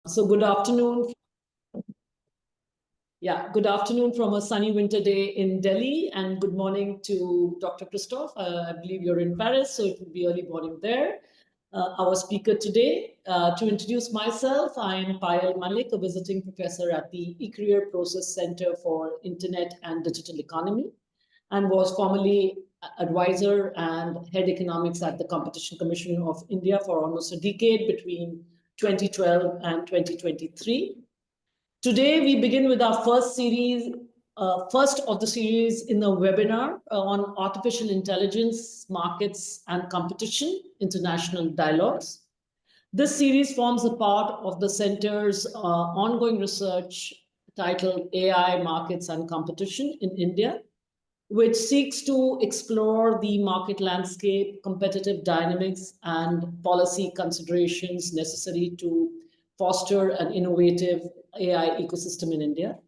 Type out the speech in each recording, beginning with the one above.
So good afternoon. Yeah, good afternoon from a sunny winter day in Delhi, and good morning to Dr. Christophe. I believe you're in Paris, so it will be early morning there. Our speaker today, to introduce myself, I am Payal Malik, a visiting professor at the eCareer Process Center for Internet and Digital Economy, and was formerly advisor and head economics at the Competition Commission of India for almost a decade between 2012 and 2023. Today, we begin with our first of the series in a webinar on artificial intelligence, markets, and competition, international dialogues. This series forms a part of the center's ongoing research titled AI, Markets, and Competition in India, which seeks to explore the market landscape, competitive dynamics, and policy considerations necessary to foster an innovative AI ecosystem in India.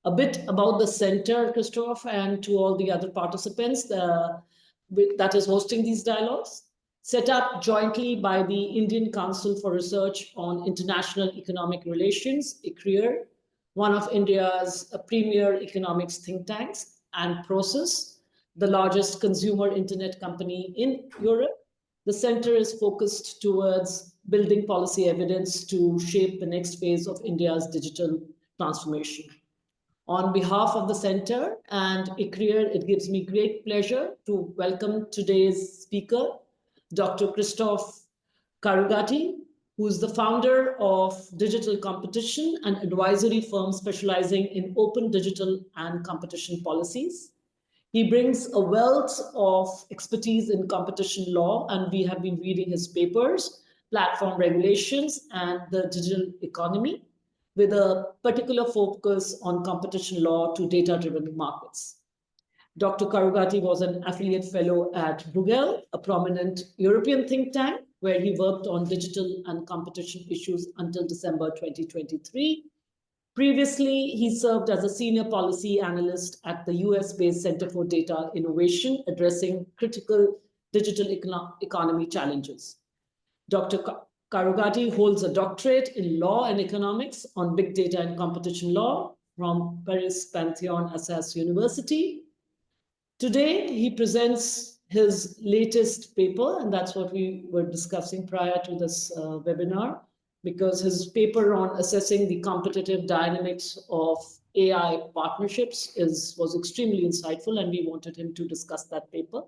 A bit about the center, Christophe, and to all the other participants that is hosting these dialogues. Set up jointly by the Indian Council for Research on International Economic Relations, ICREER, one of India's premier economics think tanks, and Process, the largest consumer internet company in Europe. The center is focused towards building policy evidence to shape the next phase of India's digital transformation. On behalf of the center and ICREER, it gives me great pleasure to welcome today's speaker, Dr. Christophe Carugati, who is the founder of Digital Competition, an advisory firm specializing in open digital and competition policies. He brings a wealth of expertise in competition law, and we have been reading his papers, Platform Regulations and the Digital Economy, with a particular focus on competition law to data-driven markets. Dr. Carugati was an affiliate fellow at Bruegel, a prominent European think tank, where he worked on digital and competition issues until December 2023. Previously, he served as a senior policy analyst at the US-based Center for Data Innovation, addressing critical digital economy challenges. Dr. Carugati holds a doctorate in law and economics on big data and competition law from Paris Panthéon-Assas University. Today, he presents his latest paper, and that's what we were discussing prior to this webinar, because his paper on assessing the competitive dynamics of AI partnerships was extremely insightful, and we wanted him to discuss that paper.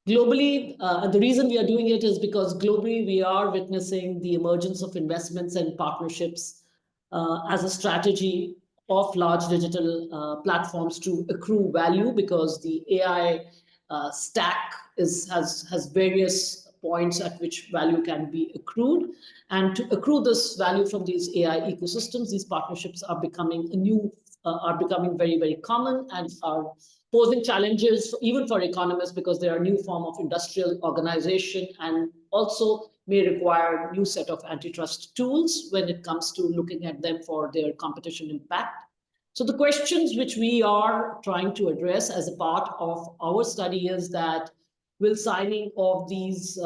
Globally, the reason we are doing it is because globally we are witnessing the emergence of investments and partnerships as a strategy of large digital platforms to accrue value, because the AI stack has various points at which value can be accrued. And to accrue this value from these AI ecosystems, these partnerships are becoming very, very common and are posing challenges even for economists, because they are a new form of industrial organization and also may require a new set of antitrust tools when it comes to looking at them for their competition impact. So the questions which we are trying to address as a part of our study is that, will signing of these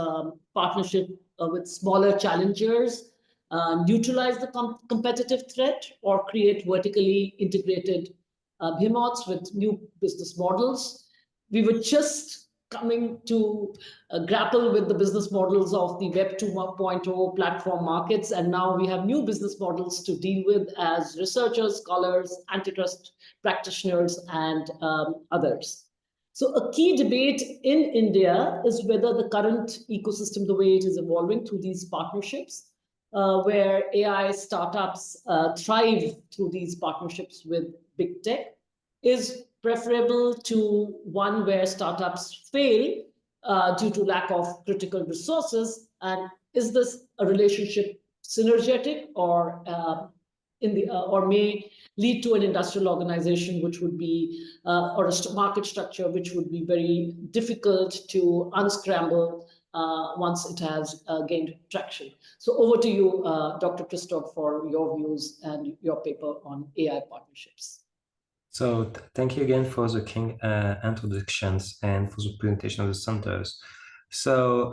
partnerships with smaller challengers neutralize the competitive threat or create vertically integrated behemoths with new business models? We were just coming to grapple with the business models of the Web 2.0 platform markets, and now we have new business models to deal with as researchers, scholars, antitrust practitioners, and others. So a key debate in India is whether the current ecosystem, the way it is evolving through these partnerships, where AI startups thrive through these partnerships with big tech, is preferable to one where startups fail due to lack of critical resources. And is this a relationship synergetic or or may lead to an industrial organization which would be or a market structure which would be very difficult to unscramble once it has gained traction? So over to you, Dr. Christophe, for your views and your paper on AI partnerships. So thank you again for the kind introductions and for the presentation of the centers. So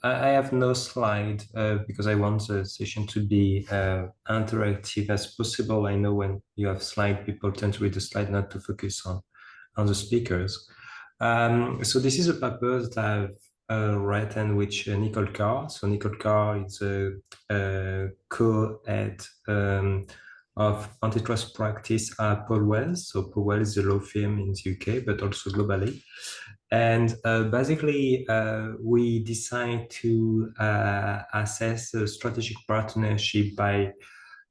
I have no slide because I want the session to be interactive as possible. I know when you have slide, people tend to read the slide, not to focus on the speakers. So this is a paper that I've written with Nicole Carr. So Nicole Carr is a co-head of antitrust practice at Paul Wells. So Paul Wells is a law firm in the UK, but also globally. And basically, we decide to assess a strategic partnership by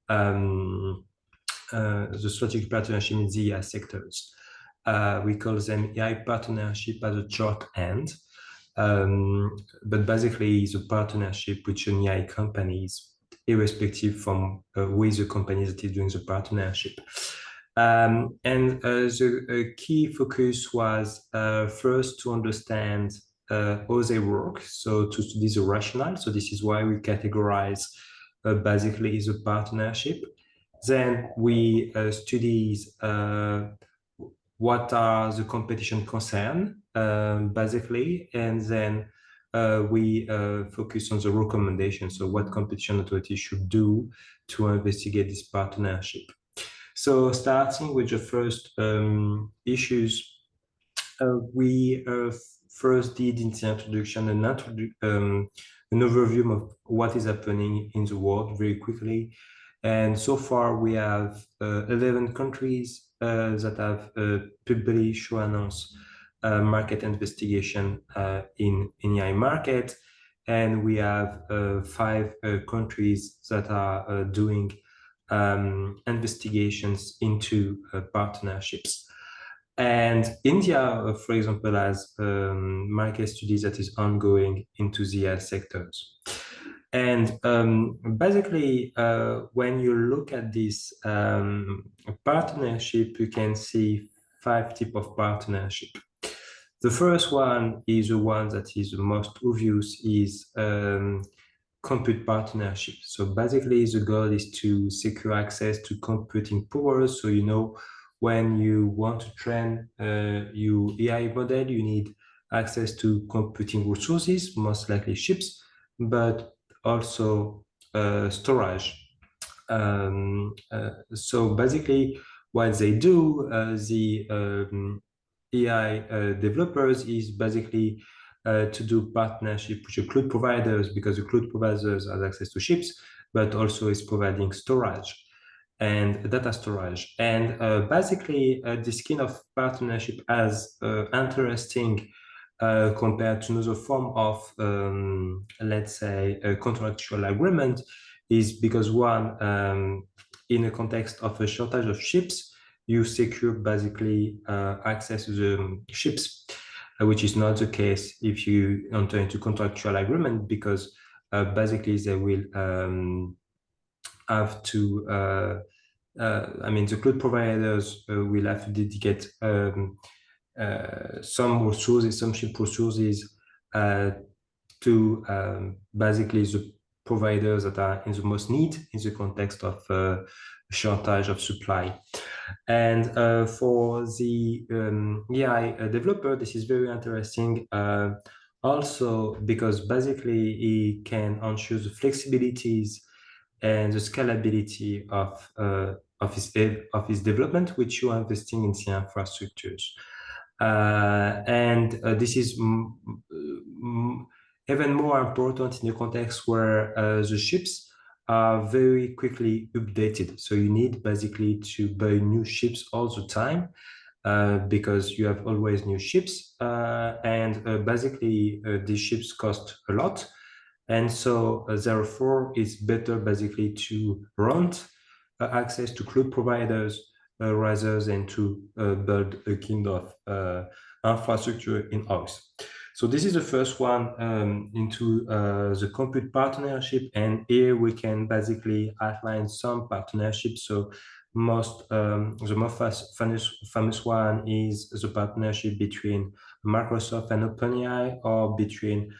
the strategic partnership in the sectors. We call them AI partnership as a short end. But basically, it's a partnership with an AI companies, irrespective from who is the company that is doing the partnership. And the key focus was first to understand how they work, so to study the rationale. So this is why we categorize basically the partnership. Then we study what are the competition concern, basically, and then we focus on the recommendations. So what competition authority should do to investigate this partnership. So starting with the first issues, we first did in the introduction an overview of what is happening in the world very quickly. And so far we have 11 countries that have published or announced market investigation in AI market. And we have 5 countries that are doing investigations into partnerships. And India, for example, has market studies that is ongoing into the sectors. And basically, when you look at this partnership, you can see 5 types of partnership. The first one is the one that is the most obvious, is compute partnership. So basically, the goal is to secure access to computing power. So, you know, when you want to train your AI model, you need access to computing resources, most likely chips, but also storage. So basically, what they do, the AI developers, is basically to do partnership with the cloud providers, because the cloud providers have access to chips, but also is providing storage and data storage. And basically, this kind of partnership as interesting compared to another form of, let's say, a contractual agreement, is because one, in a context of a shortage of chips, you secure basically access to the chips, which is not the case if you enter into contractual agreement, because basically they will have to, I mean, the cloud providers will have to dedicate some resources, some chip resources to basically the providers that are in the most need in the context of shortage of supply. And for the AI developer, this is very interesting also, because basically he can ensure the flexibilities and the scalability of his development, which you are investing in the infrastructures. And this is even more important in the context where the chips are very quickly updated. So you need basically to buy new chips all the time because you have always new chips. And basically these chips cost a lot. And so therefore it's better basically to rent access to cloud providers rather than to build a kind of infrastructure in-house. So this is the first one into the compute partnership. And here we can basically outline some partnerships. So the most famous one is the partnership between Microsoft and OpenAI, or between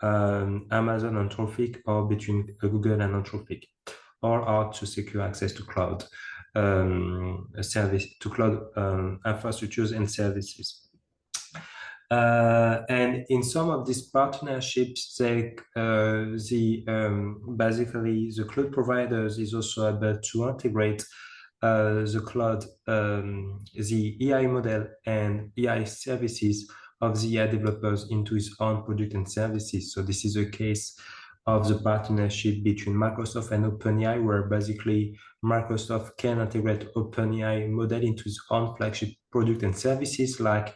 Amazon and Anthropic, or between Google and Anthropic, all are to secure access to cloud service, to cloud infrastructures and services. And in some of these partnerships, basically the cloud providers is also able to integrate the cloud, the AI model and AI services of the AI developers into its own product and services. So this is a case of the partnership between Microsoft and OpenAI, where basically Microsoft can integrate OpenAI model into its own flagship product and services like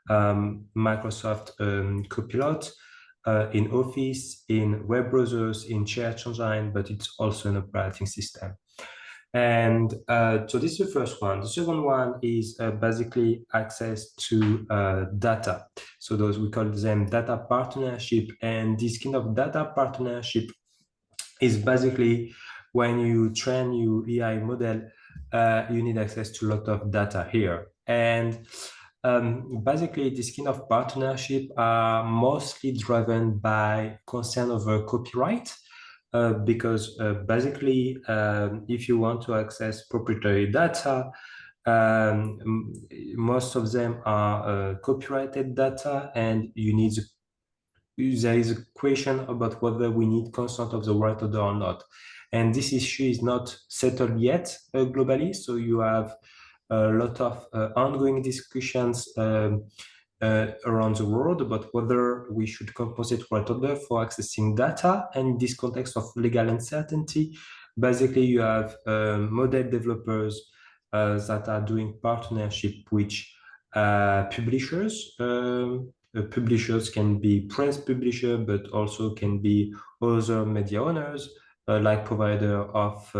Microsoft Copilot in Office, in web browsers, in search engine, but it's also an operating system. And so this is the first one. The second one is basically access to data. So those, we call them data partnership. And this kind of data partnership is basically when you train your AI model, you need access to a lot of data here. And basically, this kind of partnership are mostly driven by concern over copyright. Because basically, if you want to access proprietary data, most of them are copyrighted data, and there is a question about whether we need consent of the right holder or not. And this issue is not settled yet globally. So you have a lot of ongoing discussions around the world about whether we should compensate right holder for accessing data. And in this context of legal uncertainty, basically you have model developers that are doing partnership with publishers. Publishers can be press publisher, but also can be other media owners, like provider of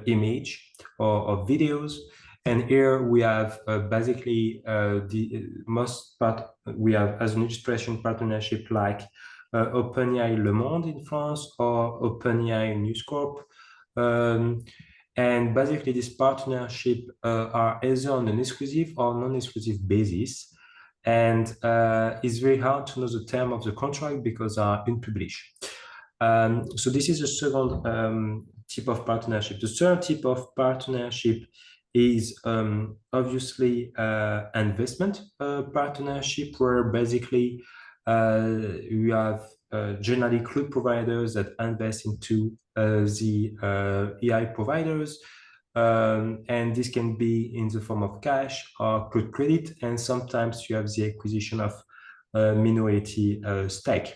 image or videos. And here we have basically the most part, we have as an illustration partnership like OpenAI Le Monde in France or OpenAI News Corp. And basically this partnership are either on an exclusive or non-exclusive basis. And it's very hard to know the term of the contract because they are unpublished. So this is the second type of partnership. The third type of partnership is obviously investment partnership, where basically we have generally cloud providers that invest into the AI providers. And this can be in the form of cash or cloud credit, and sometimes you have the acquisition of minority stake.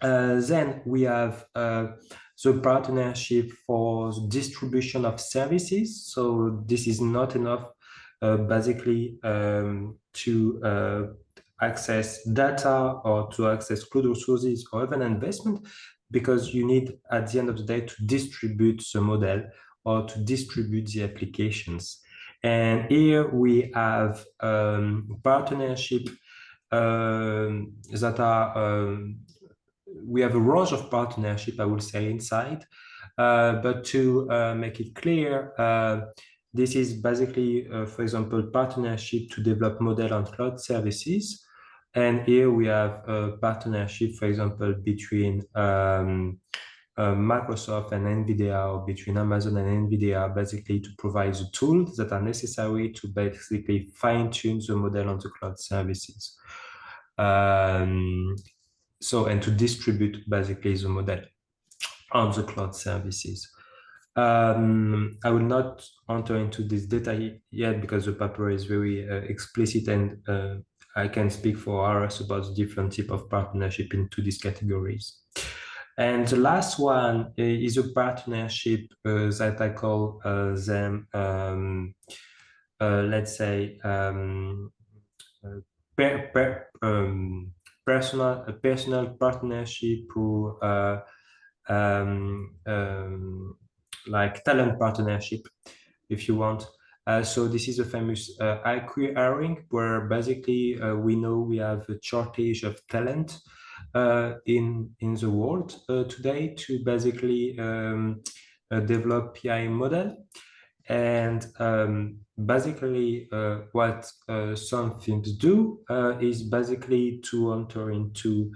Then we have the partnership for distribution of services. So this is not enough basically to access data or to access cloud resources or even investment, because you need at the end of the day to distribute the model or to distribute the applications. And here we have partnership that are we have a range of partnership, I would say, inside. But to make it clear, this is basically, for example, partnership to develop model on cloud services. And here we have a partnership, for example, between Microsoft and NVIDIA, or between Amazon and NVIDIA, basically to provide the tools that are necessary to basically fine-tune the model on the cloud services. And to distribute basically the model on the cloud services. I will not enter into this data yet because the paper is very explicit, and I can speak for hours about the different type of partnership into these categories. And the last one is a partnership that I call them, let's say, personal partnership, or like talent partnership, if you want. So this is a famous IQ hiring, where basically we know we have a shortage of talent in the world today to basically develop AI model. And basically what some firms do is basically to enter into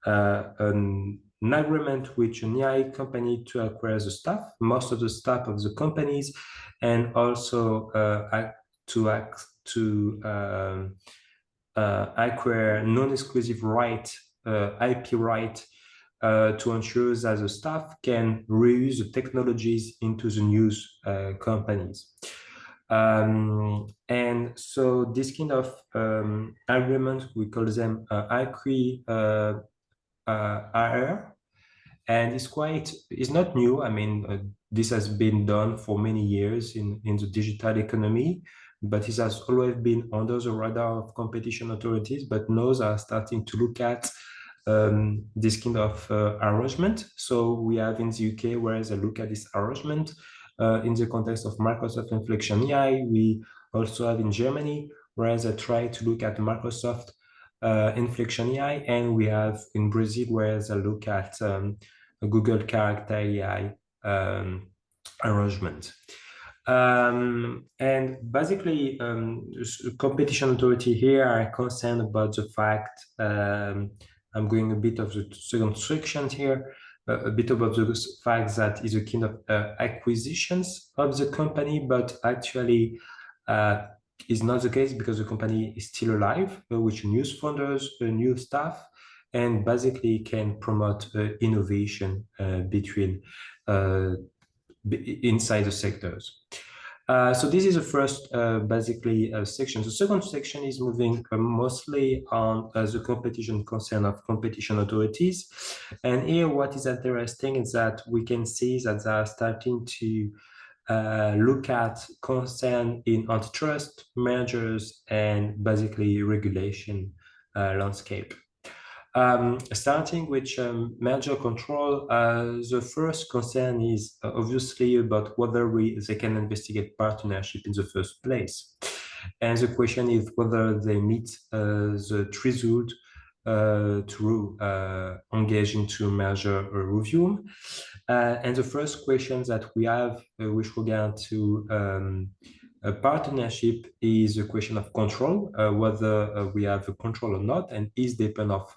an agreement with an AI company to acquire the staff, most of the staff of the companies, and also acquire non-exclusive right, IP right, to ensure that the staff can reuse the technologies into the news companies. And so this kind of agreement, we call them ICRI IR, and it's not new. I mean, this has been done for many years in the digital economy, but it has always been under the radar of competition authorities. But now they are starting to look at this kind of arrangement. So we have in the UK, whereas I look at this arrangement in the context of Microsoft Inflection AI. We also have in Germany, whereas I try to look at Microsoft Inflection AI, and we have in Brazil, whereas I look at Google Character AI arrangement. And basically, competition authority here are concerned about the fact, I'm going a bit of the second section here, a bit about the fact that is a kind of acquisitions of the company, but actually is not the case because the company is still alive, with new founders, new staff, and basically can promote innovation between inside the sectors. So this is the first basically section. The second section is moving mostly on the competition concern of competition authorities. And here what is interesting is that we can see that they are starting to look at concern in antitrust, mergers, and basically regulation landscape. Starting with merger control, the first concern is obviously about whether they can investigate partnership in the first place. And the question is whether they meet the threshold to engage into merger review. And the first question that we have with regard to a partnership is a question of control, whether we have a control or not, and this depends of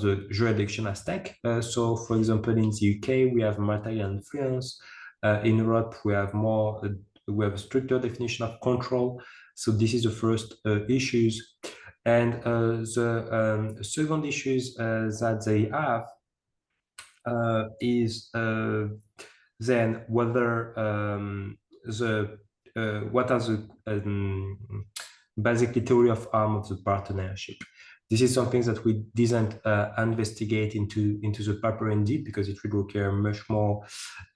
the jurisdiction at stake. So, for example, in the UK, we have material influence. In Europe, we have a stricter definition of control. So this is the first issues. And the second issues that they have is then whether what are the basically theory of arm of the partnership. This is something that we didn't investigate into the paper in deep because it would require much more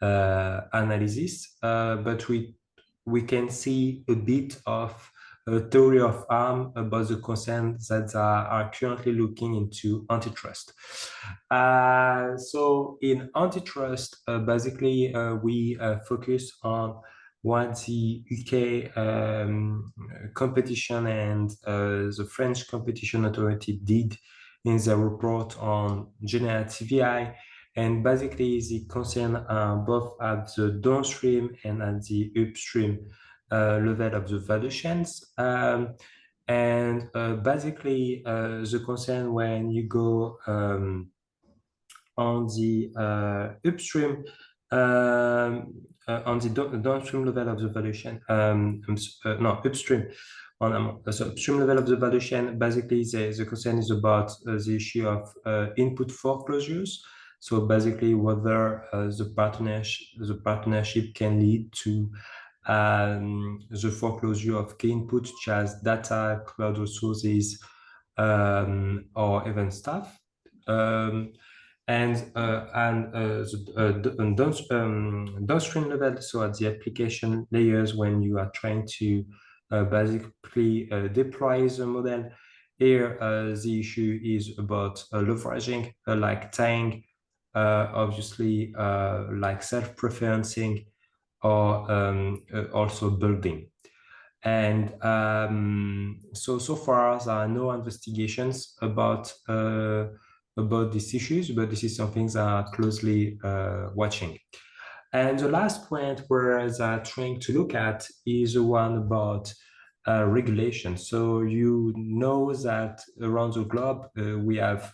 analysis, but we can see a bit of a theory of harm about the concerns that are currently looking into antitrust. So in antitrust, basically, we focus on what the UK competition and the French competition authority did in their report on generative AI. And basically, the concern both at the downstream and at the upstream level of the value chains. And basically, the concern when you go on the upstream, on the downstream level of the value chain, no, upstream. On the upstream level of the value chain, basically the concern is about the issue of input foreclosures. So basically, whether the partnership can lead to the foreclosure of key inputs such as data, cloud resources, or even staff. And the downstream level, so at the application layers, when you are trying to basically deploy the model, here the issue is about leveraging, like tying, obviously, like self-preferencing, or also building. And so far there are no investigations about these issues, but this is something that are closely watching. And the last point where they're trying to look at is the one about regulation. So you know that around the globe we have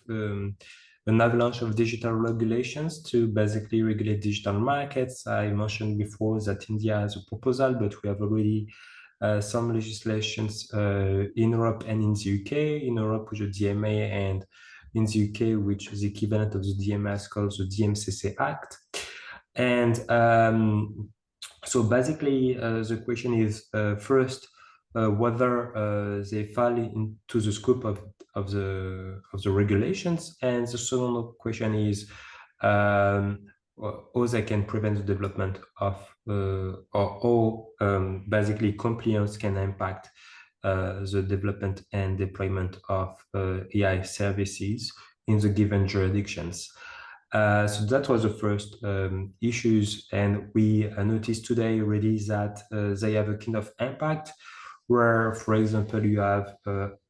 an avalanche of digital regulations to basically regulate digital markets. I mentioned before that India has a proposal, but we have already some legislations in Europe and in the UK. In Europe, with the DMA, and in the UK, which is the equivalent of the DMA, is called the DMCC Act. And so basically, the question is first whether they fall into the scope of the regulations, and the second question is how they can prevent the development of or how basically compliance can impact the development and deployment of AI services in the given jurisdictions. So that was the first issues, and we noticed today already that they have a kind of impact where, for example, you have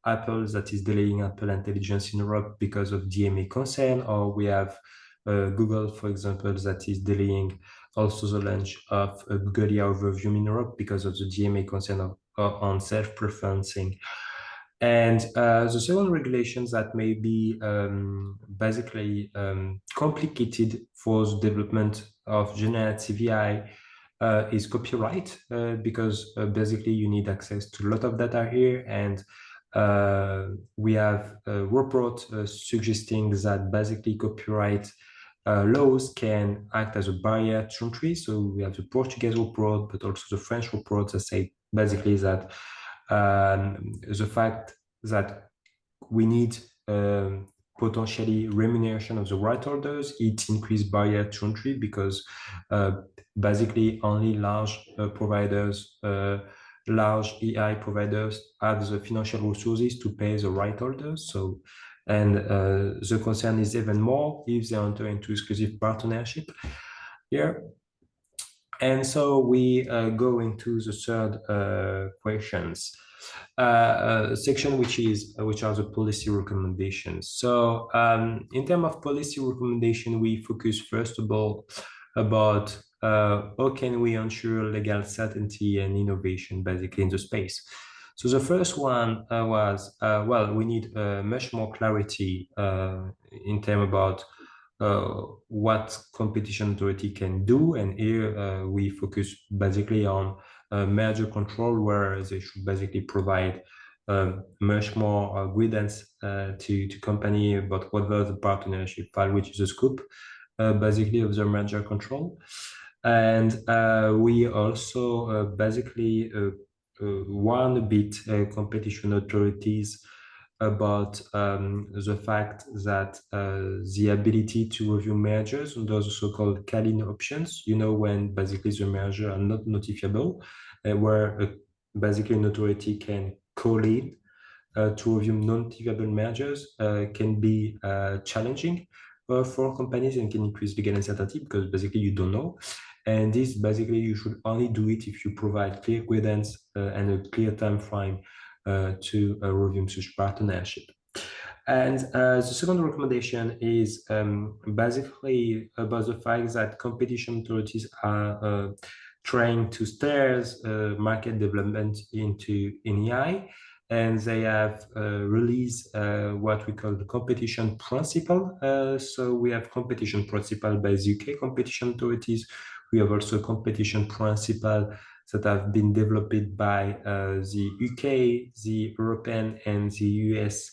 Apple that is delaying Apple Intelligence in Europe because of DMA concern, or we have Google, for example, that is delaying also the launch of Google AI Overview in Europe because of the DMA concern on self-preferencing. And the second regulations that may be basically complicated for the development of generative AI is copyright, because basically you need access to a lot of data here, and we have a report suggesting that basically copyright laws can act as a barrier to entry. So we have the Portuguese report, but also the French report that say basically that the fact that we need potentially remuneration of the right holders, it increased barrier to entry, because basically only large providers, large AI providers have the financial resources to pay the right holders. So, and the concern is even more if they enter into exclusive partnership here. And so we go into the third questions section, which are the policy recommendations. So in terms of policy recommendation, we focus first of all about how can we ensure legal certainty and innovation basically in the space. So the first one was, well, we need much more clarity in terms about what competition authority can do. And here we focus basically on merger control, where they should basically provide much more guidance to company about whether the partnership file, which is the scope basically of the merger control. And we also basically warn a bit competition authorities about the fact that the ability to review mergers under the so-called call-in options, when basically the merger are not notifiable, where basically an authority can call in to review non-notifiable mergers, can be challenging for companies and can increase legal uncertainty, because basically you don't know. And this basically you should only do it if you provide clear guidance and a clear time frame to review such partnership. And the second recommendation is basically about the fact that competition authorities are trying to steer market development in AI, and they have released what we call the competition principle. So we have competition principle by the UK competition authorities. We have also competition principle that have been developed by the UK, the European, and the US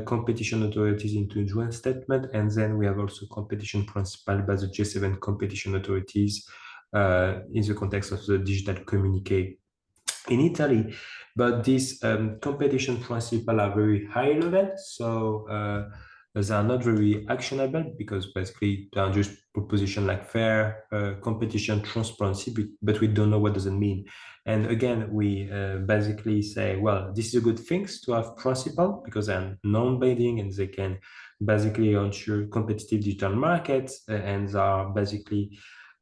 competition authorities into a joint statement. And then we have also competition principle by the G7 competition authorities in the context of the digital communique in Italy. But these competition principles are very high level, so they are not very actionable, because basically they are just proposition like fair competition, transparency, but we don't know what does it mean. And again, we basically say, well, this is a good thing to have principle, because they're non-binding and they can basically ensure competitive digital markets, and they are basically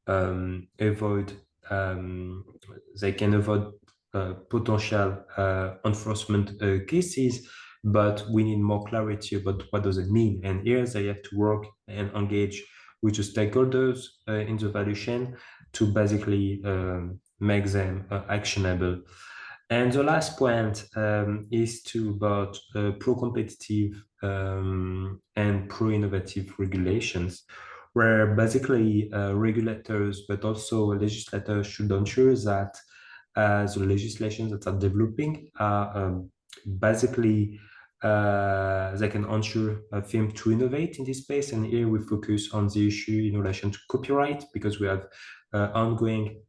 avoid they can avoid potential enforcement cases, but we need more clarity about what does it mean. And here they have to work and engage with the stakeholders in the value chain to basically make them actionable. And the last point is about pro-competitive and pro-innovative regulations, where basically regulators, but also legislators should ensure that the legislations that are developing are basically they can ensure a firm to innovate in this space. And here we focus on the issue in relation to copyright, because we have ongoing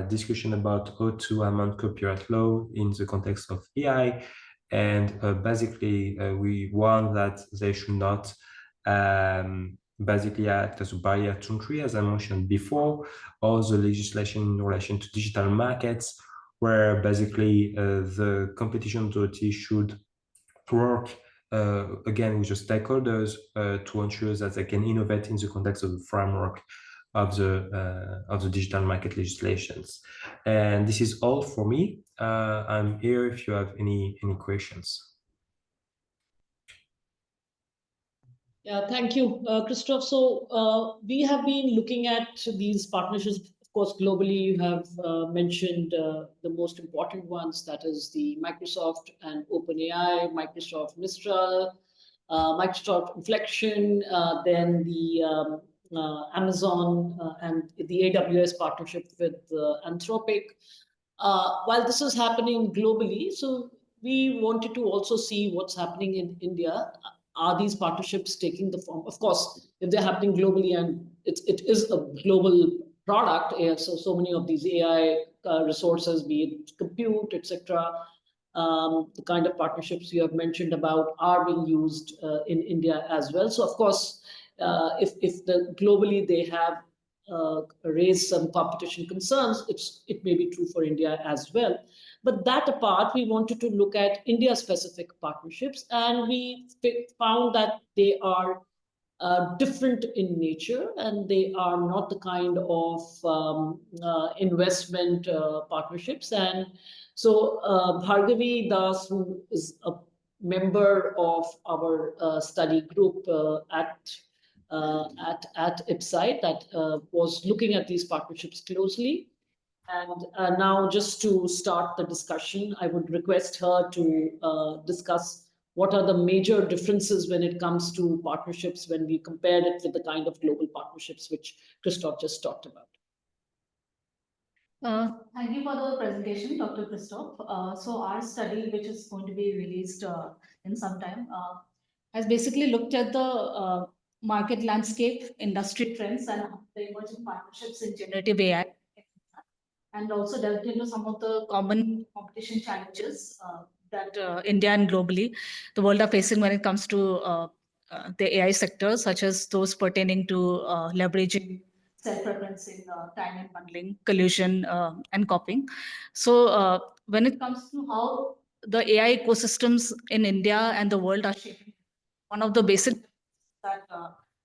discussion about how to amend copyright law in the context of AI. And basically, we want that they should not basically act as a barrier to entry, as I mentioned before, or the legislation in relation to digital markets, where basically the competition authority should work again with the stakeholders to ensure that they can innovate in the context of the framework of the digital market legislations. And this is all for me. I'm here if you have any questions. Yeah, thank you, Christophe. So we have been looking at these partnerships. Of course, globally, you have mentioned the most important ones. That is the Microsoft and OpenAI, Microsoft Mistral, Microsoft Inflection, then the Amazon and the AWS partnership with Anthropic. While this is happening globally, so we wanted to also see what's happening in India. Are these partnerships taking the form? Of course, if they're happening globally and it is a global product, so many of these AI resources, be it compute, etc., the kind of partnerships you have mentioned about are being used in India as well. So of course, if globally they have raised some competition concerns, it may be true for India as well. But that apart, we wanted to look at India-specific partnerships, and we found that they are different in nature, and they are not the kind of investment partnerships. And so Bhargavi Das, who is a member of our study group at IPSITE, that was looking at these partnerships closely. And now, just to start the discussion, I would request her to discuss what are the major differences when it comes to partnerships when we compare it with the kind of global partnerships which Christophe just talked about. Thank you for the presentation, Dr. Christophe. So our study, which is going to be released in some time, has basically looked at the market landscape, industry trends, and the emerging partnerships in generative AI, and also delved into some of the common competition challenges that India and globally the world are facing when it comes to the AI sector, such as those pertaining to leveraging self-referencing, time and bundling, collusion, and copying. So when it comes to how the AI ecosystems in India and the world are shaping, one of the basic that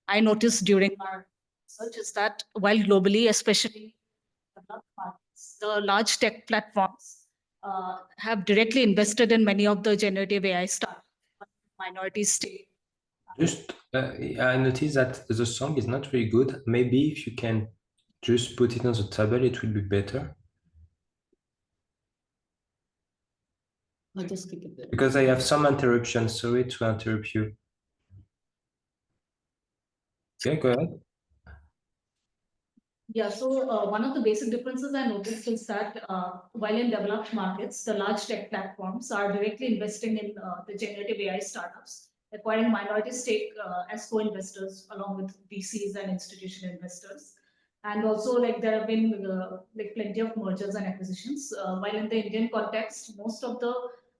I noticed during our research is that while globally, especially the large tech platforms have directly invested in many of the generative AI startups, minority stake. Just, I noticed that the song is not very good. Maybe if you can just put it on the table, it will be better. I'll just click it there. Because I have some interruptions. Sorry to interrupt you. Yeah, go ahead. Yeah, so one of the basic differences I noticed is that while in developed markets, the large tech platforms are directly investing in the generative AI startups, acquiring minority stake as co-investors along with VCs and institutional investors. And also, like, there have been like plenty of mergers and acquisitions. While in the Indian context, most of the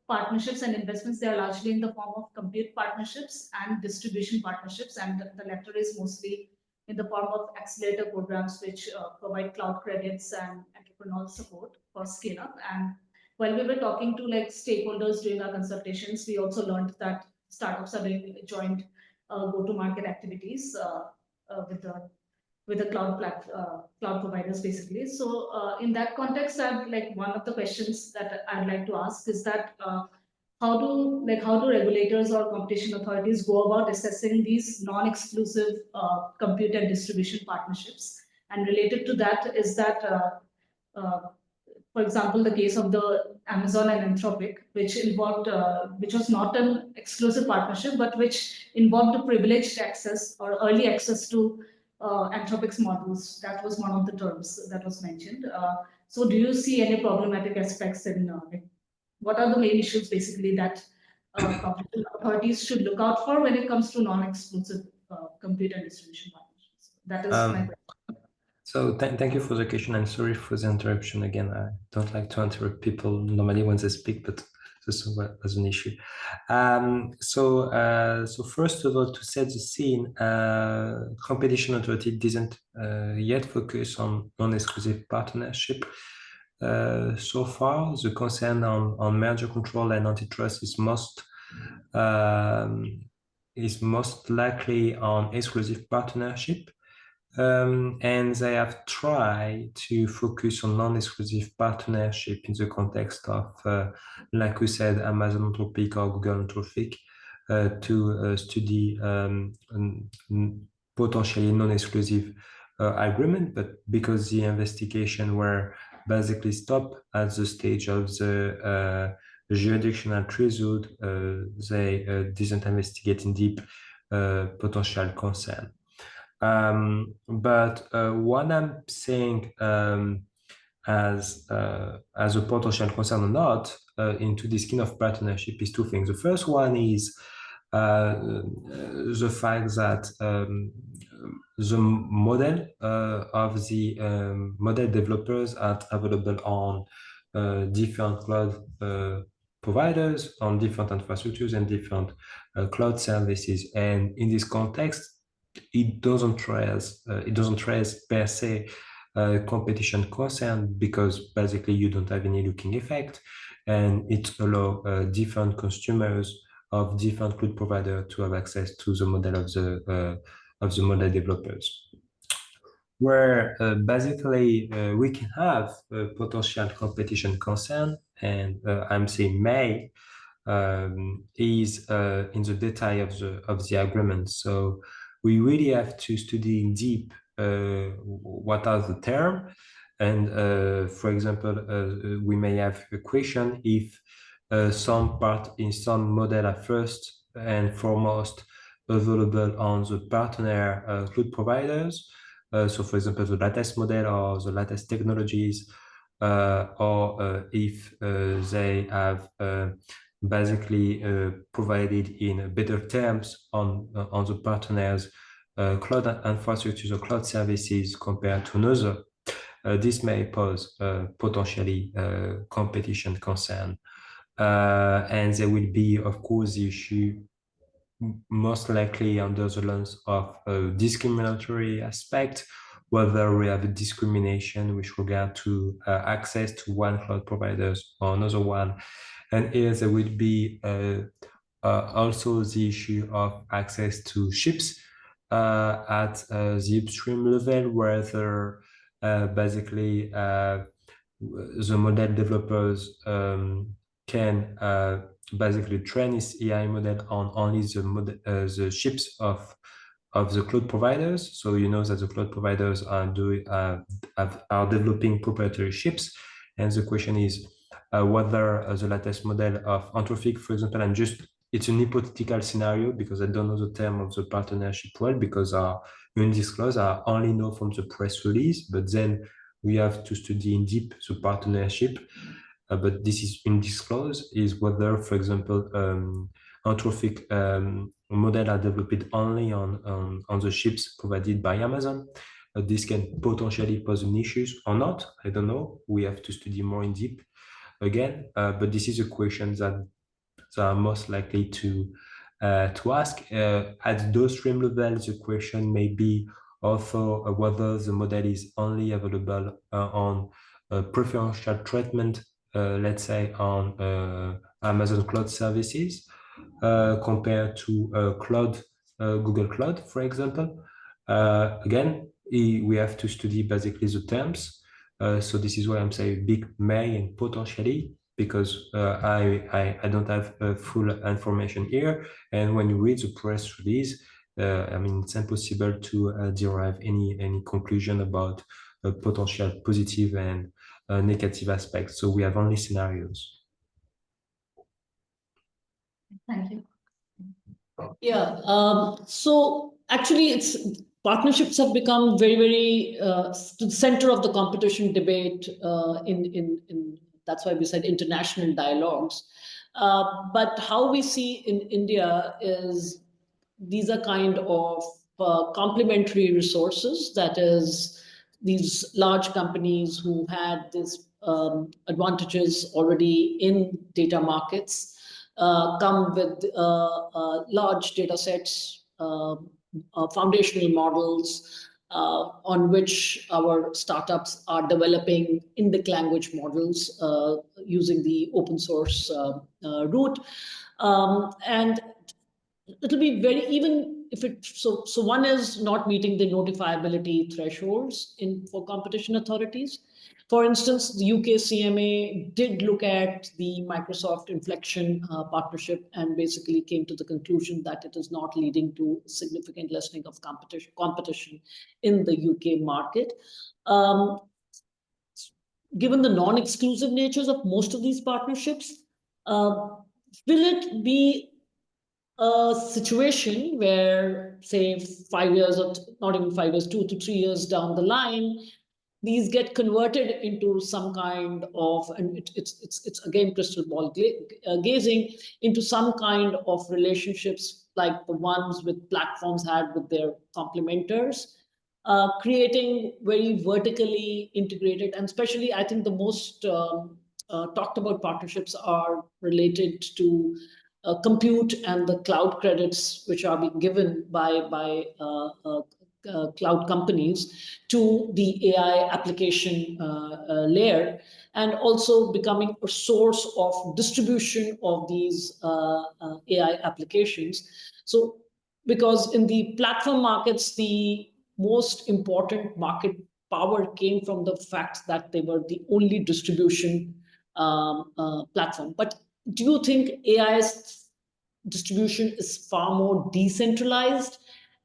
partnerships and investments, they are largely in the form of compute partnerships and distribution partnerships, and the latter is mostly in the form of accelerator programs, which provide cloud credits and entrepreneurial support for scale up. And while we were talking to like stakeholders during our consultations, we also learned that startups are doing joint go-to-market activities with the cloud providers, basically. So in that context, like one of the questions that I'd like to ask is that how do regulators or competition authorities go about assessing these non-exclusive compute and distribution partnerships? And related to that is that, for example, the case of the Amazon and Anthropic, which involved, which was not an exclusive partnership, but which involved a privileged access or early access to Anthropic's models. That was one of the terms that was mentioned. So do you see any problematic aspects in what are the main issues basically that competition authorities should look out for when it comes to non-exclusive compute and distribution partnerships? That is my question. So thank you for the question, and sorry for the interruption again. I don't like to interrupt people normally when they speak, but this was an issue. So first of all, to set the scene, competition authority didn't yet focus on non-exclusive partnership. So far, the concern on merger control and antitrust is most likely on exclusive partnership. And they have tried to focus on non-exclusive partnership in the context of, like we said, Amazon Anthropic or Google Anthropic, to study potentially non-exclusive agreement, but because the investigation were basically stopped at the stage of the jurisdictional threshold, they didn't investigate in deep potential concern. But what I'm saying as a potential concern or not into this kind of partnership is two things. The first one is the fact that the model of the model developers are available on different cloud providers, on different infrastructures and different cloud services. And in this context, it doesn't raise per se competition concern, because basically you don't have any looking effect, and it allows different consumers of different cloud provider to have access to the model of the model developers. Where basically we can have potential competition concern, and I'm saying may, is in the detail of the agreement. So we really have to study in deep what are the terms. And for example, we may have a question if some part in some model are first and foremost available on the partner cloud providers. So for example, the latest model or the latest technologies, or if they have basically provided in better terms on the partners' cloud infrastructures or cloud services compared to another. This may pose potentially competition concern. And there will be, of course, the issue most likely under the lens of a discriminatory aspect, whether we have a discrimination with regard to access to one cloud providers or another one. And here there will be also the issue of access to ships at the upstream level, whether basically the model developers can basically train this AI model on only the ships of the cloud providers. So you know that the cloud providers are developing proprietary ships, and the question is whether the latest model of Anthropic, for example, it's an hypothetical scenario because I don't know the term of the partnership well, because our undisclosed I only know from the press release, but then we have to study in deep the partnership. But this is undisclosed, is whether, for example, Anthropic model are developed only on the ships provided by Amazon. This can potentially pose an issue or not. I don't know. We have to study more in deep again. But this is a question that are most likely to ask. At those stream levels, the question may be also whether the model is only available on preferential treatment, let's say on Amazon Cloud Services, compared to Google Cloud, for example. Again, we have to study basically the terms. So this is why I'm saying big may and potentially, because I don't have full information here. And when you read the press release, I mean, it's impossible to derive any conclusion about potential positive and negative aspects. So we have only scenarios. Thank you. Yeah. So actually, it's partnerships have become very, very to the center of the competition debate in that's why we said international dialogues. But how we see in India is these are kind of complementary resources. That is, these large companies who had these advantages already in data markets come with large data sets, foundational models on which our startups are developing indic language models using the open source route. And it'll be very, even if it, so one is not meeting the notifiability thresholds for competition authorities. For instance, the UK CMA did look at the Microsoft Inflection partnership and basically came to the conclusion that it is not leading to significant lessening of competition in the UK market. Given the non-exclusive natures of most of these partnerships, will it be a situation where, say, 5 years, or not even 5 years, 2 to 3 years down the line, these get converted into some kind of, and it's again crystal ball gazing, into some kind of relationships like the ones with platforms had with their complementers, creating very vertically integrated, and especially I think the most talked about partnerships are related to compute and the cloud credits which are being given by cloud companies to the AI application layer, and also becoming a source of distribution of these AI applications. So, because in the platform markets, the most important market power came from the fact that they were the only distribution platform. But do you think AI's distribution is far more decentralized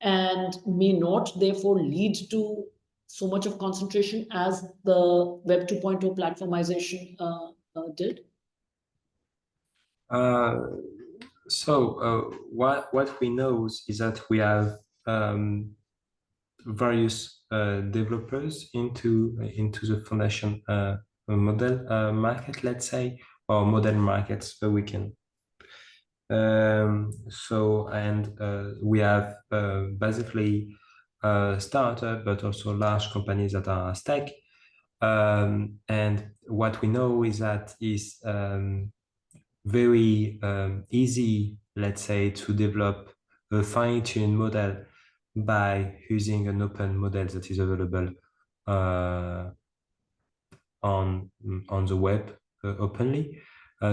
and may not therefore lead to so much of concentration as the Web 2.0 platformization did? What we know is that we have various developers into the foundation model market, let's say, or model markets, but we can. We have basically startup, but also large companies that are at stake. And what we know is that is very easy, let's say, to develop a fine-tuned model by using an open model that is available on the web openly.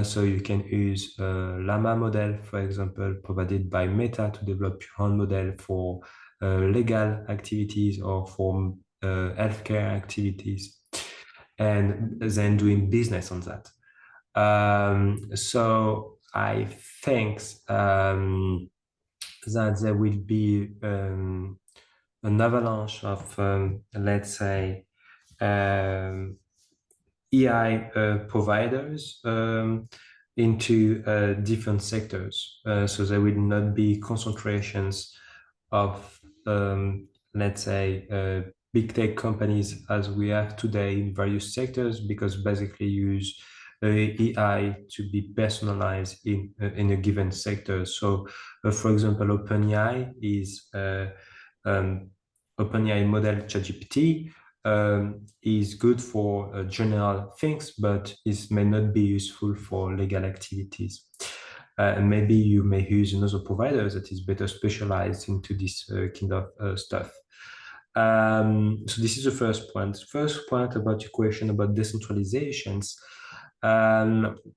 So you can use Llama model, for example, provided by Meta to develop your own model for legal activities or for healthcare activities, and then doing business on that. So I think that there will be an avalanche of, let's say, AI providers into different sectors. So there will not be concentrations of, let's say, big tech companies as we have today in various sectors, because basically use AI to be personalized in a given sector. So, for example, OpenAI is OpenAI model ChatGPT is good for general things, but it may not be useful for legal activities. And maybe you may use another provider that is better specialized into this kind of stuff. So this is the first point. First point about your question about decentralizations.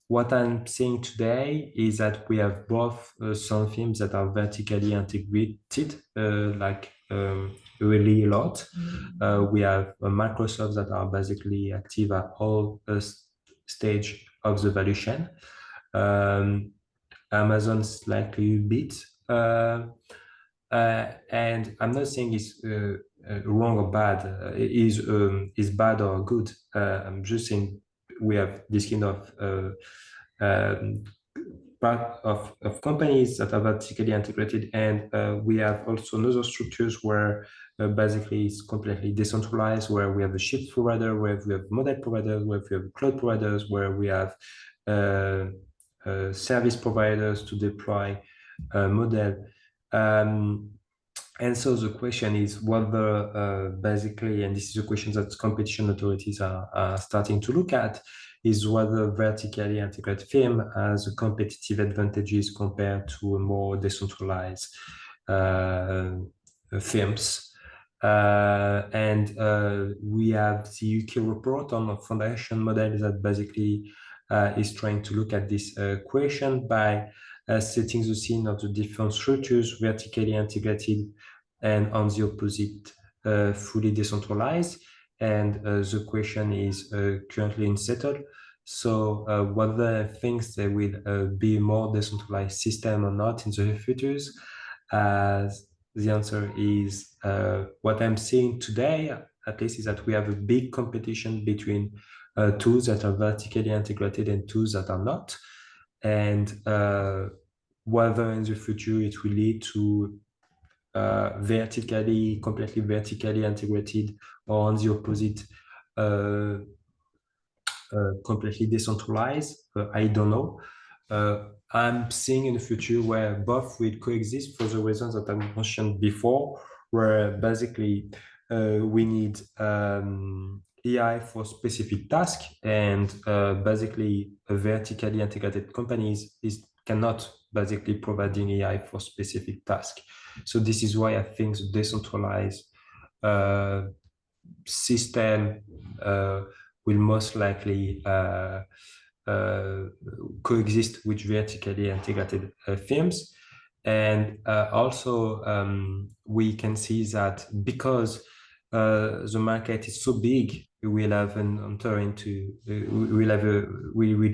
What I'm saying today is that we have both some firms that are vertically integrated, like really a lot. We have Microsoft that are basically active at all stage of the value chain. Amazon's slightly a bit. And I'm not saying it's wrong or bad. Is bad or good. I'm just saying we have this kind of part of companies that are vertically integrated, and we have also other structures where basically is completely decentralized, where we have a chips provider, where we have model providers, where we have cloud providers, where we have service providers to deploy a model. And so the question is whether basically, and this is a question that competition authorities are starting to look at, is whether vertically integrated firm has competitive advantages compared to a more decentralized firms. We have the UK report on a foundation model that basically is trying to look at this question by setting the scene of the different structures, vertically integrated and on the opposite, fully decentralized. And the question is currently unsettled. So whether things there will be a more decentralized system or not in the futures, the answer is what I'm seeing today, at least, is that we have a big competition between tools that are vertically integrated and tools that are not. And whether in the future it will lead to completely vertically integrated, or on the opposite, completely decentralized, I don't know. I'm seeing in the future where both will coexist for the reasons that I mentioned before, where basically we need AI for specific tasks, and basically a vertically integrated companies cannot basically providing AI for specific tasks. So this is why I think the decentralized system will most likely coexist with vertically integrated firms. And also we can see that because the market is so big, we will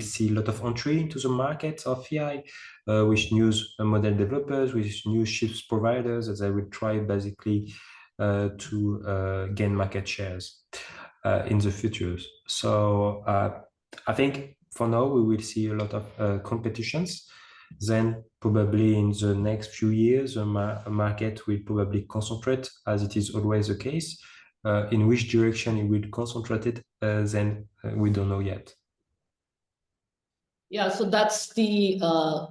see a lot of entry into the market of AI, with new model developers, with new chips providers, as I will try basically to gain market shares in the futures. So I think for now we will see a lot of competitions. Then probably in the next few years, the market will probably concentrate, as it is always the case. In which direction it will concentrate it, then we don't know yet. Yeah, so that's the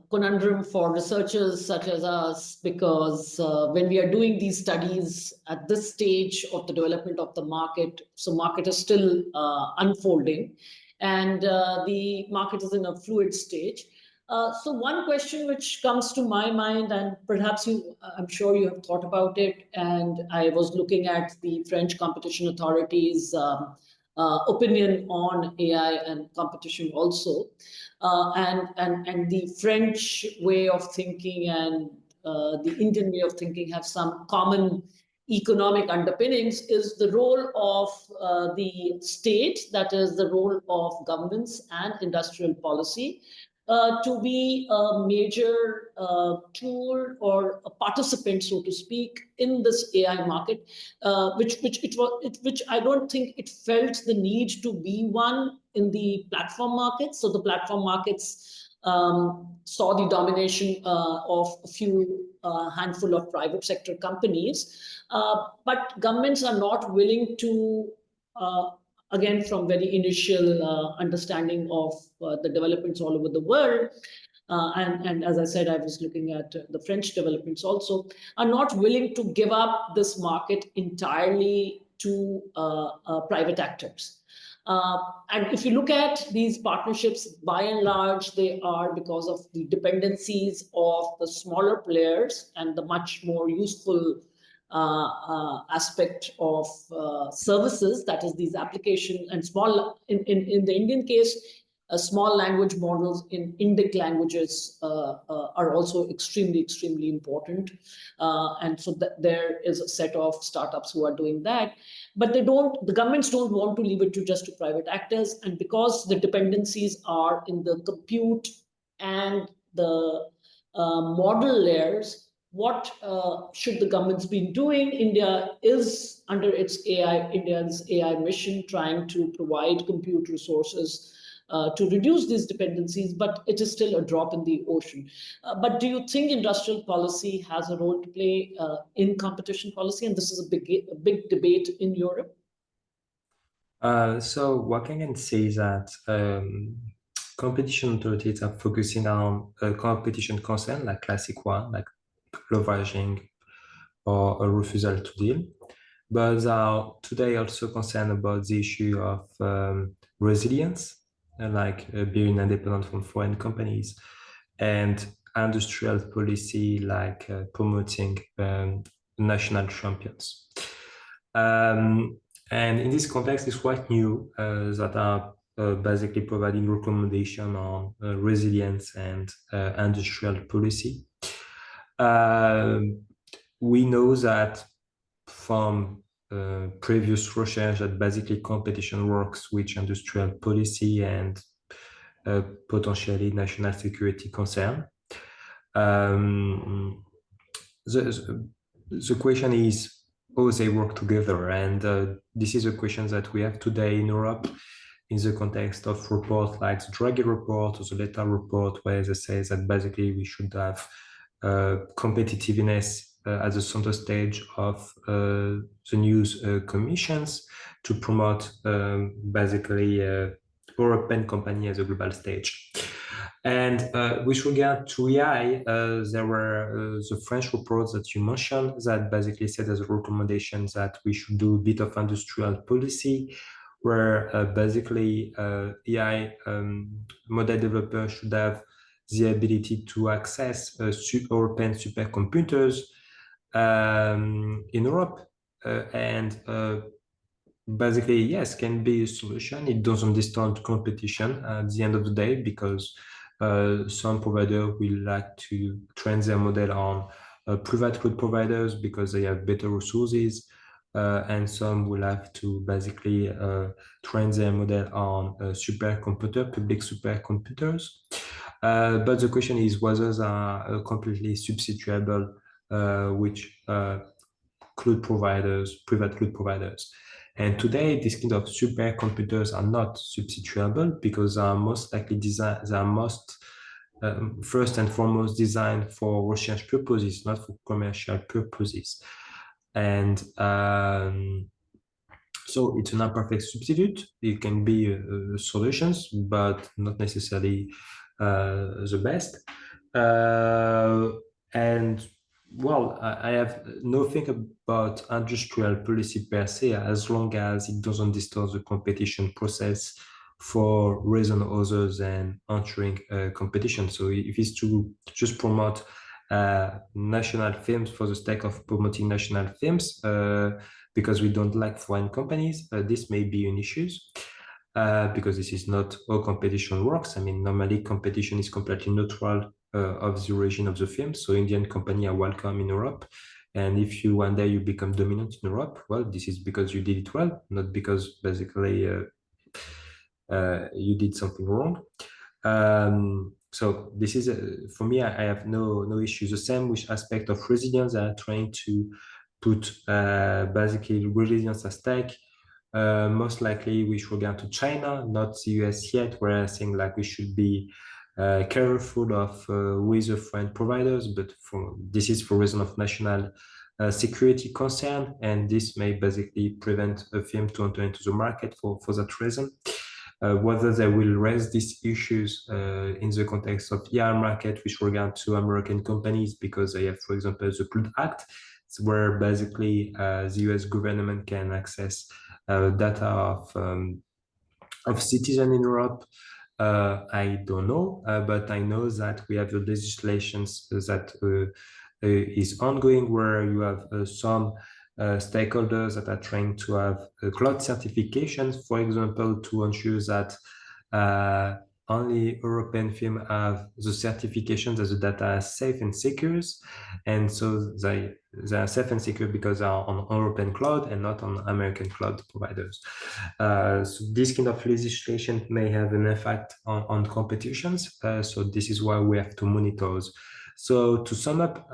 conundrum for researchers such as us, because when we are doing these studies at this stage of the development of the market, so market is still unfolding, and the market is in a fluid stage. So one question which comes to my mind, and perhaps I'm sure you have thought about it, and I was looking at the French competition authorities' opinion on AI and competition also. And the French way of thinking and the Indian way of thinking have some common economic underpinnings, is the role of the state, that is the role of governments and industrial policy, to be a major tool or a participant, so to speak, in this AI market, which I don't think it felt the need to be one in the platform markets. So the platform markets saw the domination of a few handful of private sector companies, but governments are not willing to again, from very initial understanding of the developments all over the world, and as I said, I was looking at the French developments also, are not willing to give up this market entirely to private actors. And if you look at these partnerships, by and large, they are because of the dependencies of the smaller players and the much more useful aspect of services, that is these application and small, in the Indian case, small language models in Indic languages are also extremely important. And so there is a set of startups who are doing that, but the governments don't want to leave it to just to private actors. And because the dependencies are in the compute and the model layers, what should the governments be doing? India is under India's AI mission, trying to provide compute resources to reduce these dependencies, but it is still a drop in the ocean. But do you think industrial policy has a role to play in competition policy? And this is a big debate in Europe. So what I can say is that competition authorities are focusing on competition concern, like classic one, like leveraging or a refusal to deal. But they are today also concerned about the issue of resilience, being independent from foreign companies, and industrial policy, like promoting national champions. And in this context, it's quite new that are basically providing recommendation on resilience and industrial policy. We know that from previous research that basically competition works with industrial policy and potentially national security concern. The question is how they work together, and this is a question that we have today in Europe in the context of reports like the Draghi report or the Letta report, where they say that basically we should have competitiveness at the center stage of the news commissions to promote basically European company as a global stage. And with regard to AI, there were the French reports that you mentioned that basically said as a recommendation that we should do a bit of industrial policy, where basically AI model developers should have the ability to access European supercomputers in Europe. And basically, yes, can be a solution. It doesn't distort competition at the end of the day, because some providers will like to train their model on private cloud providers because they have better resources, and some will have to basically train their model on public supercomputers. But the question is whether they are completely substitutable with cloud providers, private cloud providers. And today, these kind of supercomputers are not substitutable because they are most likely designed, they are most first and foremost designed for research purposes, not for commercial purposes. And so it's an imperfect substitute. It can be solutions, but not necessarily the best. And well, I have nothing about industrial policy per se, as long as it doesn't distort the competition process for reason other than entering competition. So if it's to just promote national films for the sake of promoting national films, because we don't like foreign companies, this may be an issue. Because this is not how competition works. I mean, normally competition is completely neutral of the origin of the film. So Indian companies are welcome in Europe. And if you one day you become dominant in Europe, well, this is because you did it well, not because basically you did something wrong. So this is, for me, I have no issues. The same with aspect of resilience. They are trying to put basically resilience at stake. Most likely with regard to China, not the US yet, where I think like we should be careful of with the foreign providers, but this is for reason of national security concern, and this may basically prevent a film to enter into the market for that reason. Whether they will raise these issues in the context of AI.Market with regard to American companies, because they have, for example, the Cloud Act, where basically the US government can access data of citizens in Europe. I don't know, but I know that we have the legislations that is ongoing, where you have some stakeholders that are trying to have cloud certifications, for example, to ensure that only European firms have the certification that the data is safe and secure. And so they are safe and secure because they are on European cloud and not on American cloud providers. So this kind of legislation may have an effect on competitions. So this is why we have to monitor. So to sum up,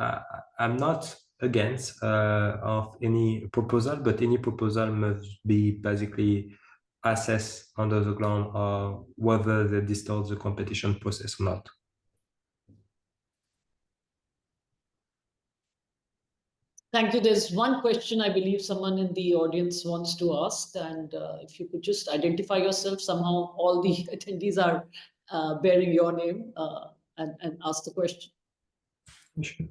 I'm not against of any proposal, but any proposal must be basically assess under the ground or whether they distort the competition process or not. Thank you. There's one question I believe someone in the audience wants to ask, and if you could just identify yourself, somehow all the attendees are bearing your name and ask the question. Sure.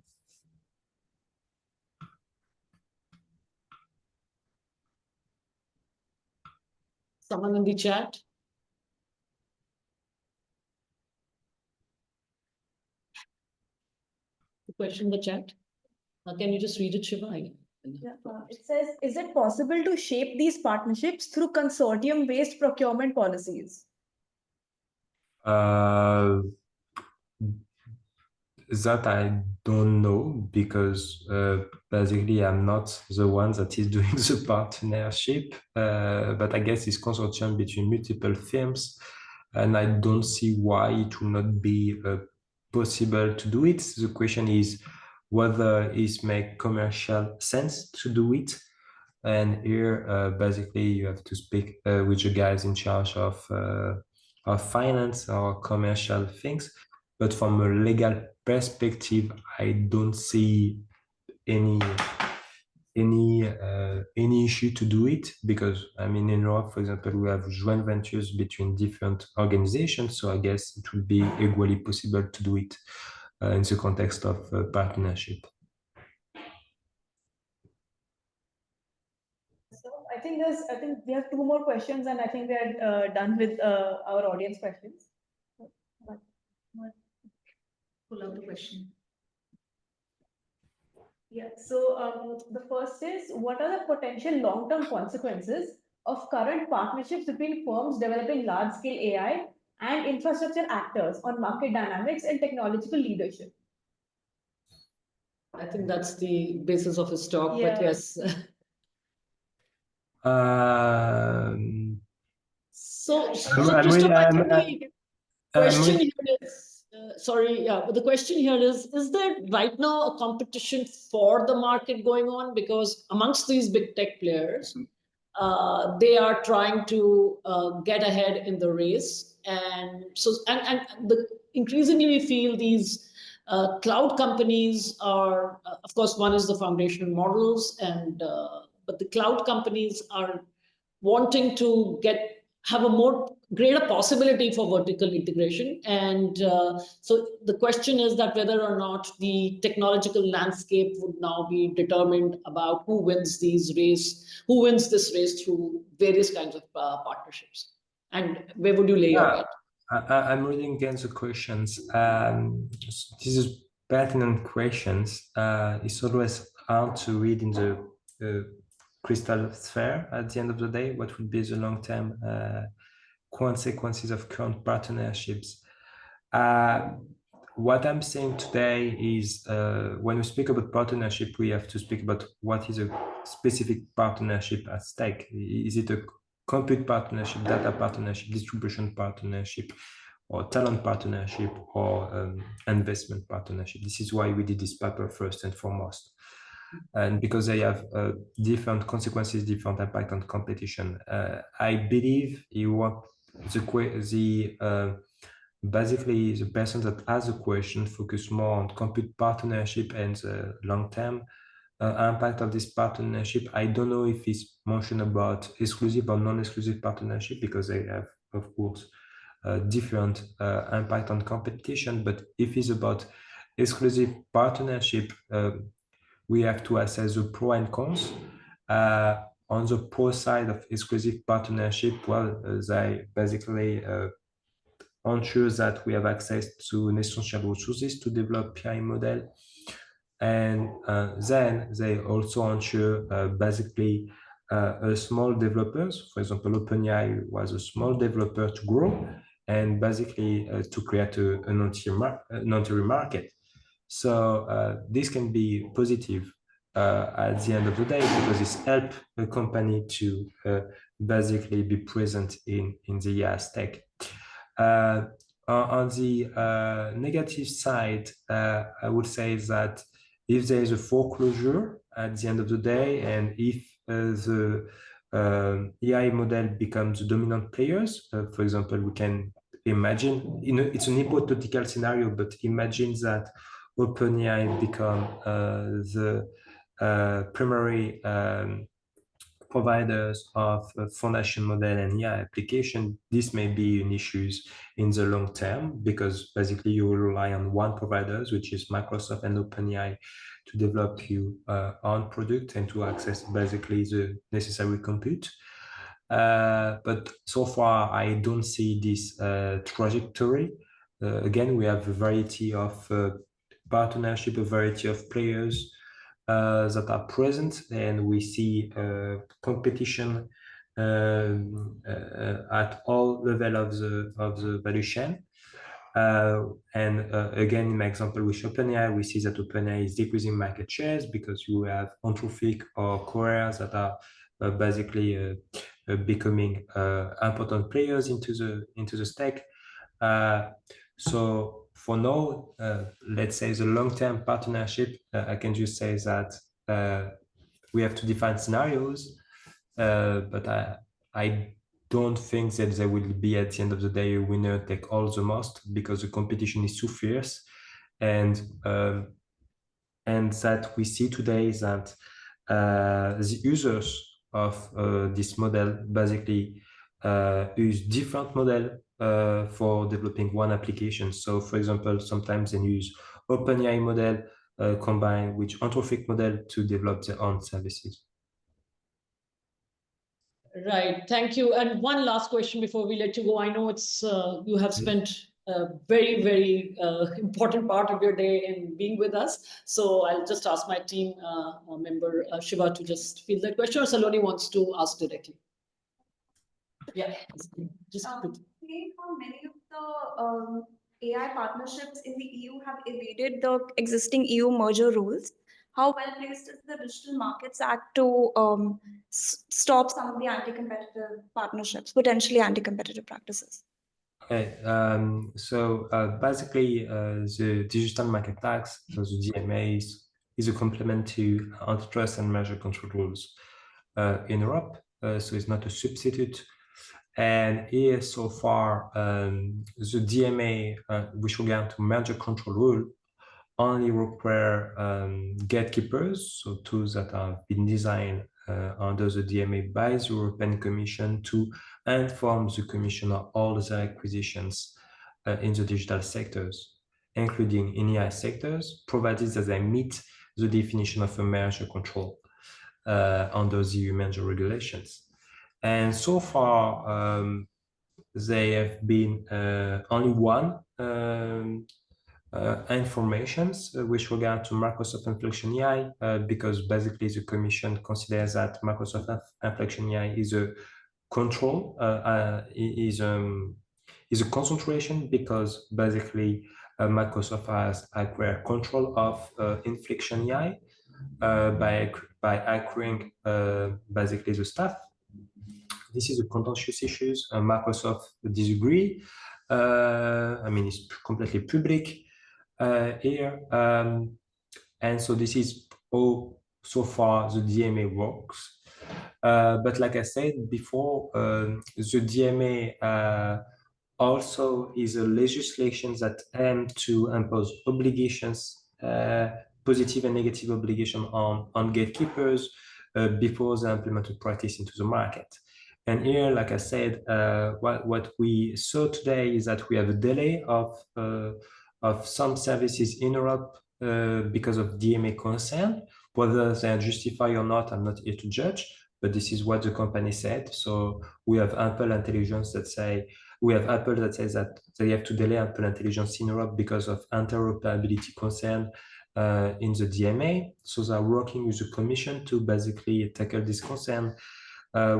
Someone in the chat? The question in the chat? Can you just read it, Shiva? Yeah, it says, is it possible to shape these partnerships through consortium-based procurement policies? That I don't know, because basically I'm not the one that is doing the partnership, but I guess it's consortium between multiple firms, and I don't see why it will not be possible to do it. The question is whether it makes commercial sense to do it. And here, basically, you have to speak with the guys in charge of finance or commercial things. But from a legal perspective, I don't see any issue to do it, because I mean, in Europe, for example, we have joint ventures between different organizations, so I guess it will be equally possible to do it in the context of partnership. So I think we have two more questions, and I think we are done with our audience questions. Pull out the question. Yeah, so the first is, what are the potential long-term consequences of current partnerships between firms developing large-scale AI and infrastructure actors on market dynamics and technological leadership? I think that's the basis of his talk, Yeah. but yes. So, Christophe, I think the question here is, sorry, yeah, but the question here is there right now a competition for the market going on? Because amongst these big tech players, they are trying to get ahead in the race. And so, increasingly we feel these cloud companies are, of course, one is the foundational models, and but the cloud companies are wanting to have a greater possibility for vertical integration. And so the question is that whether or not the technological landscape would now be determined about who wins this race through various kinds of partnerships. And where would you lay your bet? I'm reading again the questions. This is pertinent questions. It's always hard to read in the crystal sphere at the end of the day what would be the long-term consequences of current partnerships. What I'm saying today is when we speak about partnership, we have to speak about what is a specific partnership at stake. Is it a compute partnership, data partnership, distribution partnership, or talent partnership, or investment partnership? This is why we did this paper first and foremost. And because they have different consequences, different impact on competition. I believe basically the person that has a question focus more on compute partnership and the long-term impact of this partnership. I don't know if it's mentioned about exclusive or non-exclusive partnership, because they have, of course, different impact on competition. But if it's about exclusive partnership, we have to assess the pros and cons. On the pro side of exclusive partnership, well, they basically ensure that we have access to essential resources to develop PI model. And then they also ensure basically small developers. For example, OpenAI was a small developer to grow and basically to create an entry market. So this can be positive at the end of the day, because it's help a company to basically be present in the AI tech. On the negative side, I would say that if there is a foreclosure at the end of the day, and if the AI model becomes the dominant players. For example, we can imagine, it's an hypothetical scenario, but imagine that OpenAI become the primary providers of foundation model and AI application. This may be an issue in the long term because basically you will rely on one providers, which is Microsoft and OpenAI, to develop your own product and to access basically the necessary compute. But so far, I don't see this trajectory. Again, we have a variety of partnership, a variety of players that are present, and we see competition at all levels of the value chain. Again, in my example with OpenAI, we see that OpenAI is decreasing market shares because you have Anthropic or Korea that are basically becoming important players into the stack. So for now, let's say the long-term partnership, I can just say that we have to define scenarios, but I don't think that there will be at the end of the day a winner take all the most because the competition is too fierce, and that we see today is that the users of this model basically use different model for developing one application. So for example, sometimes they use OpenAI model combined with Anthropic model to develop their own services. Right. Thank you. And one last question before we let you go. I know it's you have spent a very, very important part of your day in being with us. So I'll just ask my team member, Shiva, to just field that question, or Saloni wants to ask directly. Yeah. Just how many of the AI partnerships in the EU have evaded the existing EU merger rules? How well placed is the Digital Markets Act to stop some of the anti-competitive partnerships, potentially anti-competitive practices? Okay, so basically the Digital Market Tax, so the DMA, is a complement to antitrust and merger control rules in Europe. So it's not a substitute. And here, so far, the DMA, with regard to merger control rule, only require gatekeepers, so tools that have been designed under the DMA by the European Commission to inform the Commission of all the acquisitions in the digital sectors, including in AI sectors, provided that they meet the definition of a merger control under the EU merger regulations. And so far, they have been only one informations with regard to Microsoft Inflection AI, because basically the Commission considers that Microsoft Inflection AI is a control, is a concentration, because basically Microsoft has acquired control of Inflection AI by acquiring basically the staff. This is a contentious issue. Microsoft disagree. I mean, it's completely public here. And so this is how so far the DMA works. But like I said before, the DMA also is a legislation that aims to impose obligations, positive and negative obligation on gatekeepers before they implement a practice into the market. And here, like I said, what we saw today is that we have a delay of some services in Europe because of DMA concern. Whether they are justified or not, I'm not here to judge, but this is what the company said. So we have Apple Intelligence that say, we have Apple that says that they have to delay Apple Intelligence in Europe because of interoperability concern in the DMA. So they're working with the Commission to basically tackle this concern.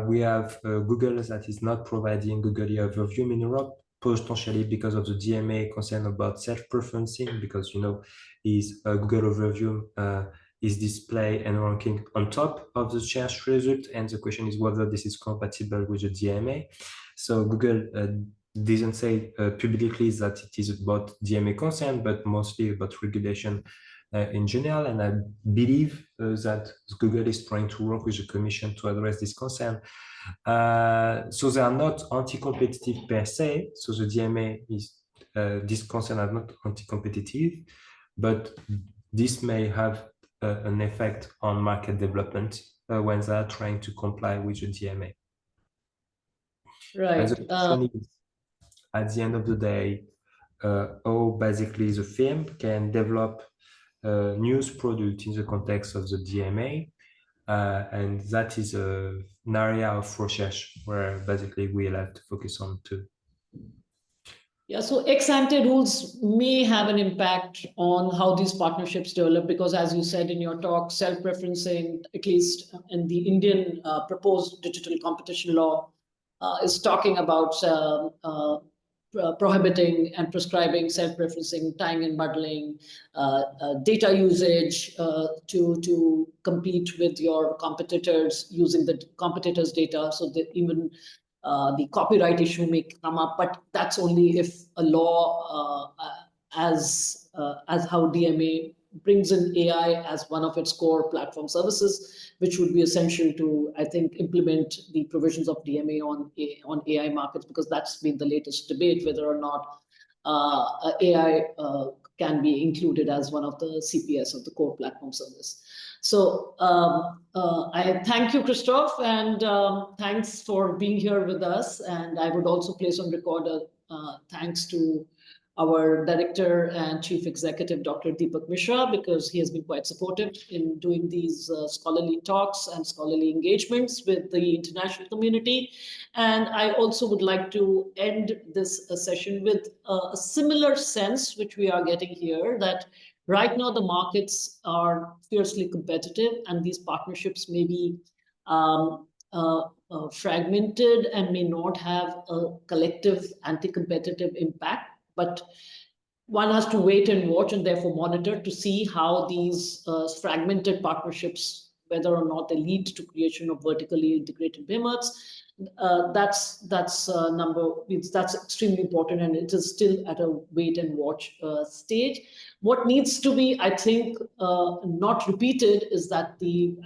We have Google that is not providing Google Overview in Europe, potentially because of the DMA concern about self-preferencing, because is Google Overview is display and ranking on top of the search result, and the question is whether this is compatible with the DMA. So Google doesn't say publicly that it is about DMA concern, but mostly about regulation in general, and I believe that Google is trying to work with the Commission to address this concern. So they are not anti-competitive per se. So the DMA is this concern are not anti-competitive, but this may have an effect on market development when they are trying to comply with the DMA. Right. And the question is, at the end of the day, how basically the firm can develop a news product in the context of the DMA. And that is an area of research where basically we'll have to focus on too. Yeah, so ex-ante rules may have an impact on how these partnerships develop, because as you said in your talk, self-referencing, at least in the Indian proposed digital competition law, is talking about prohibiting and prescribing self-referencing, tying and bundling, data usage to compete with your competitors using the competitors' data, so that even the copyright issue may come up, but that's only if a law, as how DMA brings in AI as one of its core platform services, which would be essential to, I think, implement the provisions of DMA on AI markets, because that's been the latest debate, whether or not AI can be included as one of the CPS of the core platform service. So I thank you, Christophe, and thanks for being here with us. And I would also place on record thanks to our director and chief executive, Dr. Deepak Mishra, because he has been quite supportive in doing these scholarly talks and scholarly engagements with the international community. And I also would like to end this session with a similar sense, which we are getting here, that right now the markets are fiercely competitive, and these partnerships may be fragmented and may not have a collective anti-competitive impact. But one has to wait and watch and therefore monitor to see how these fragmented partnerships, whether or not they lead to creation of vertically integrated behemoths. That's extremely important, and it is still at a wait and watch stage. What needs to be, I think, not repeated is that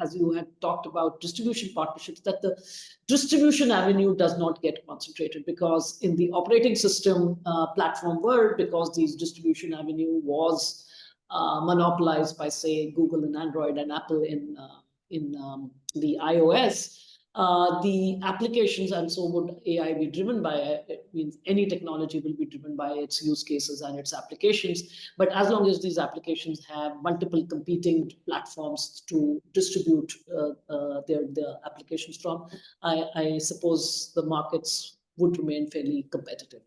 as you had talked about distribution partnerships, that the distribution avenue does not get concentrated, because in the operating system platform world, because these distribution avenue was monopolized by, say, Google and Android and Apple in the iOS, the applications, and so would AI be driven by it. It means any technology will be driven by its use cases and its applications. But as long as these applications have multiple competing platforms to distribute their applications from, I suppose the markets would remain fairly competitive.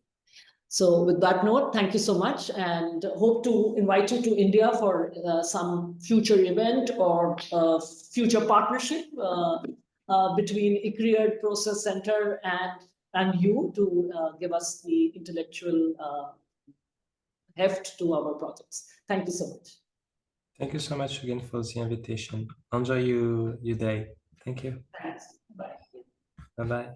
So with that note, thank you so much, and hope to invite you to India for some future event or future partnership between ICRIER Process Center and you to give us the intellectual heft to our projects. Thank you so much. Thank you so much again for the invitation. Enjoy your day. Thank you. Thanks. Bye. Bye-bye.